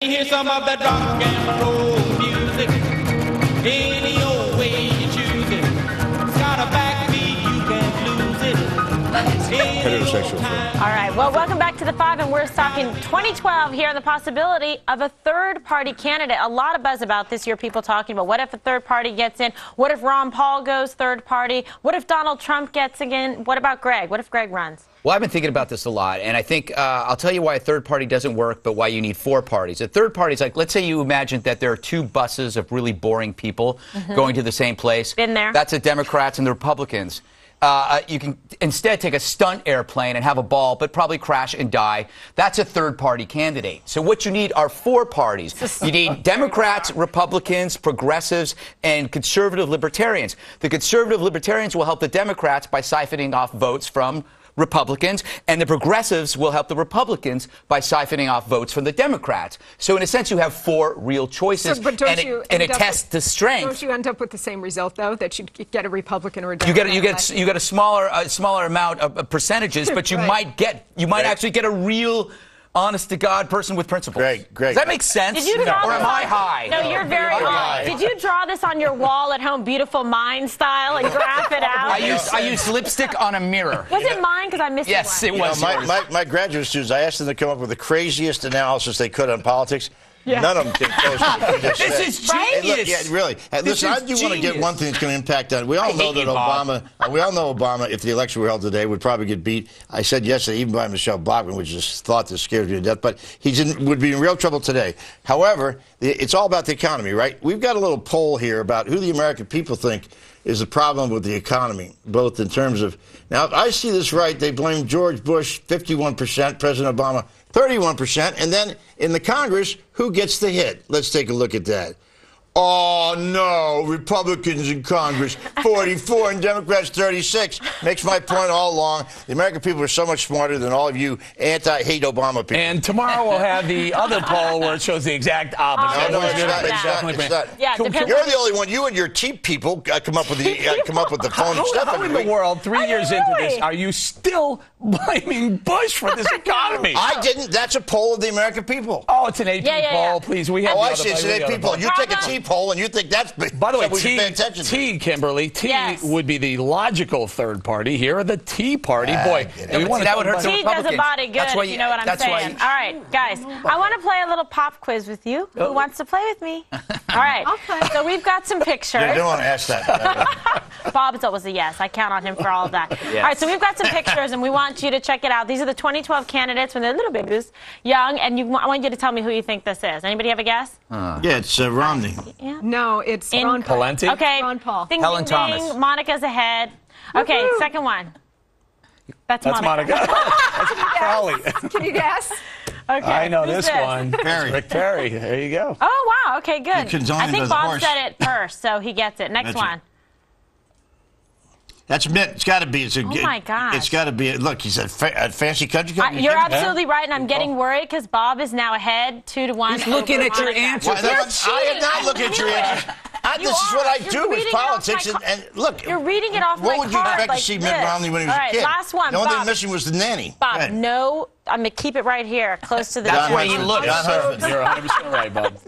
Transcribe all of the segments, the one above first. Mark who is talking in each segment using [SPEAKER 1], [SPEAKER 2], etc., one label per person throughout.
[SPEAKER 1] you hear some of that rock and roll music, any old way you choose it. It's got a backbeat, you can't lose it.
[SPEAKER 2] Heterosexual.
[SPEAKER 3] All right, well, welcome back to The Five, and we're talking 2012 here, and the possibility of a third-party candidate. A lot of buzz about this year, people talking about what if a third party gets in? What if Ron Paul goes third party? What if Donald Trump gets in? What about Greg? What if Greg runs?
[SPEAKER 4] Well, I've been thinking about this a lot, and I think I'll tell you why a third party doesn't work, but why you need four parties. A third party is like, let's say you imagine that there are two buses of really boring people going to the same place.
[SPEAKER 3] Been there.
[SPEAKER 4] That's the Democrats and the Republicans. You can instead take a stunt airplane and have a ball, but probably crash and die. That's a third-party candidate. So what you need are four parties. You need Democrats, Republicans, progressives, and conservative libertarians. The conservative libertarians will help the Democrats by siphoning off votes from Republicans, and the progressives will help the Republicans by siphoning off votes from the Democrats. So in a sense, you have four real choices,
[SPEAKER 5] so, but
[SPEAKER 4] and it tests the strength.
[SPEAKER 5] Don't you end up with the same result, though, that you get a Republican or a Democrat?
[SPEAKER 4] You get a smaller amount of percentages, but you might actually get a real, honest-to-God person with principles.
[SPEAKER 2] Great.
[SPEAKER 4] Does that make sense?
[SPEAKER 3] Did you draw
[SPEAKER 4] or
[SPEAKER 3] this
[SPEAKER 4] am I high?
[SPEAKER 3] No, you're very high. Did you draw this on your wall at home, beautiful mind style, and graph it out?
[SPEAKER 4] I used lipstick on a mirror.
[SPEAKER 3] Was it mine? Because I missed
[SPEAKER 4] yes,
[SPEAKER 3] one.
[SPEAKER 4] It was.
[SPEAKER 2] My graduate students, I asked them to come up with the craziest analysis they could on politics. Yeah. None of them came close to what you just said.
[SPEAKER 4] This is genius.
[SPEAKER 2] Hey, look, yeah, really. Listen, I do want to get one thing that's going to impact on. We all know that Obama. We all know Obama, if the election were held today, would probably get beat. I said yesterday, even by Michelle Bachmann, which is thought that scares me to death. But would be in real trouble today. However, it's all about the economy, right? We've got a little poll here about who the American people think is the problem with the economy, both in terms of. Now, if I see this right, they blame George Bush 51%, President Obama 31%, and then in the Congress, who gets the hit? Let's take a look at that. Oh, no, Republicans in Congress, 44, and Democrats, 36. Makes my point all along. The American people are so much smarter than all of you anti-hate Obama people.
[SPEAKER 6] And tomorrow we'll have the other poll where it shows the exact opposite.
[SPEAKER 2] No, it's not.
[SPEAKER 3] Yeah,
[SPEAKER 2] You're the only one. You and your cheap people come up with the phony stuff.
[SPEAKER 6] How in the world, 3 years into this, are you still blaming Bush for this economy?
[SPEAKER 2] I didn't. That's a poll of the American people.
[SPEAKER 6] Oh, it's an AP poll, please. We have
[SPEAKER 2] I see. It's an AP poll. You take a T poll and you think that's big.
[SPEAKER 6] By the way,
[SPEAKER 2] we should pay attention to.
[SPEAKER 6] Kimberly, would be the logical third party here, the Tea Party. Boy,
[SPEAKER 4] we want that would hurt the
[SPEAKER 3] Tea does a body good, if you know what I'm saying. All right, guys, I want to play a little pop quiz with you. Who wants to play with me? All right, so we've got some pictures.
[SPEAKER 2] I don't want to ask that.
[SPEAKER 3] Bob's always a yes. I count on him for all of that. Yes. All right, so we've got some pictures, and we want you to check it out. These are the 2012 candidates when they're little babies, young, and I want you to tell me who you think this is. Anybody have a guess?
[SPEAKER 2] Yeah, it's Romney.
[SPEAKER 3] Yeah.
[SPEAKER 5] No, it's Ron Paul.
[SPEAKER 6] Palenti?
[SPEAKER 3] Okay.
[SPEAKER 5] Ron Paul.
[SPEAKER 3] Ding,
[SPEAKER 4] Helen
[SPEAKER 3] ding,
[SPEAKER 4] Thomas.
[SPEAKER 3] ding. Monica's ahead. Okay, second one. That's
[SPEAKER 6] Monica. That's Crowley.
[SPEAKER 5] Can you guess?
[SPEAKER 3] Okay.
[SPEAKER 6] I know
[SPEAKER 3] Who's
[SPEAKER 6] this one.
[SPEAKER 2] Perry.
[SPEAKER 6] Rick Perry. There you go.
[SPEAKER 3] Oh, wow. Okay, good. I think Bob
[SPEAKER 2] horse.
[SPEAKER 3] said it first, so he gets it. Next one.
[SPEAKER 2] That's Mitt. It's got to be.
[SPEAKER 3] Oh, my gosh.
[SPEAKER 2] It's got to be. Look, he's a fancy country club.
[SPEAKER 3] You're absolutely right, and I'm getting worried because Bob is now ahead 2-1.
[SPEAKER 4] He's looking at your answers.
[SPEAKER 2] I am not looking at your answers. This is what I do with politics. And look,
[SPEAKER 3] you're reading it off my card.
[SPEAKER 2] What would you expect to see Mitt Romney when he was a kid?
[SPEAKER 3] All right, last one.
[SPEAKER 2] The only thing missing was the nanny.
[SPEAKER 3] Bob, no. I'm going to keep it right here, close to the
[SPEAKER 4] That's where he looks.
[SPEAKER 6] You're 100% right, Bob.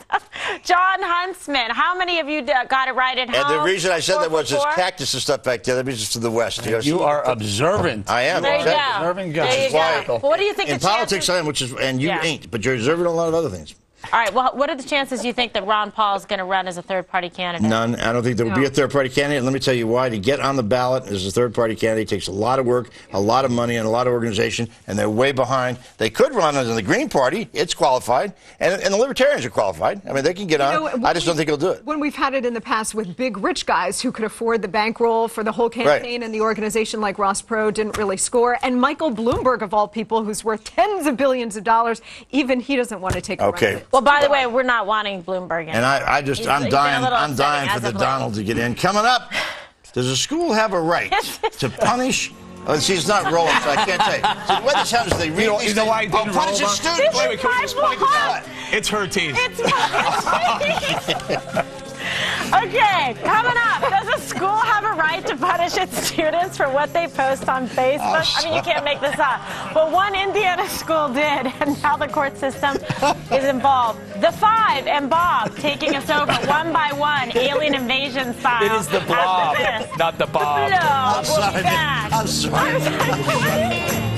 [SPEAKER 3] John Huntsman. How many of you got it right at home?
[SPEAKER 2] And the reason I said that was there's cactus and stuff back there. That means it's to the west.
[SPEAKER 6] You are observant.
[SPEAKER 2] I am.
[SPEAKER 3] There you go.
[SPEAKER 6] Observant guy.
[SPEAKER 3] There you go. Well, what do you think
[SPEAKER 2] in
[SPEAKER 3] the chances?
[SPEAKER 2] politics, I am, and you ain't, but you're observant on a lot of other things.
[SPEAKER 3] All right, well, what are the chances you think that Ron Paul is going to run as a third-party candidate?
[SPEAKER 2] None. I don't think there will be a third-party candidate. Let me tell you why. To get on the ballot as a third-party candidate takes a lot of work, a lot of money, and a lot of organization, and they're way behind. They could run as in the Green Party. It's qualified. And the Libertarians are qualified. I mean, they can get on. I just don't think they'll do it.
[SPEAKER 5] When we've had it in the past with big rich guys who could afford the bankroll for the whole campaign and the organization like Ross Perot didn't really score, and Michael Bloomberg, of all people, who's worth tens of billions of dollars, even he doesn't want to take a run at it.
[SPEAKER 3] Well, by the way, we're not wanting Bloomberg in.
[SPEAKER 2] And I'm dying for the Donald to get in. Coming up, does a school have a right to punish? Oh, see, it's not rolling, so I can't tell you. So what this happens is they read
[SPEAKER 6] You know why it didn't
[SPEAKER 2] punish a
[SPEAKER 6] roll,
[SPEAKER 2] student.
[SPEAKER 6] Wait, can we just point this out? It's her teeth.
[SPEAKER 3] It's my teeth. Okay, coming up, does a school have a right to punish its students for what they post on Facebook? I mean, you can't make this up. But one Indiana school did, and now the court system is involved. The Five and Bob taking us over one by one, alien invasion style.
[SPEAKER 6] It is the blob, not the Bob.
[SPEAKER 3] The blob.
[SPEAKER 2] I'm sorry.
[SPEAKER 3] We'll be back.
[SPEAKER 2] I'm sorry.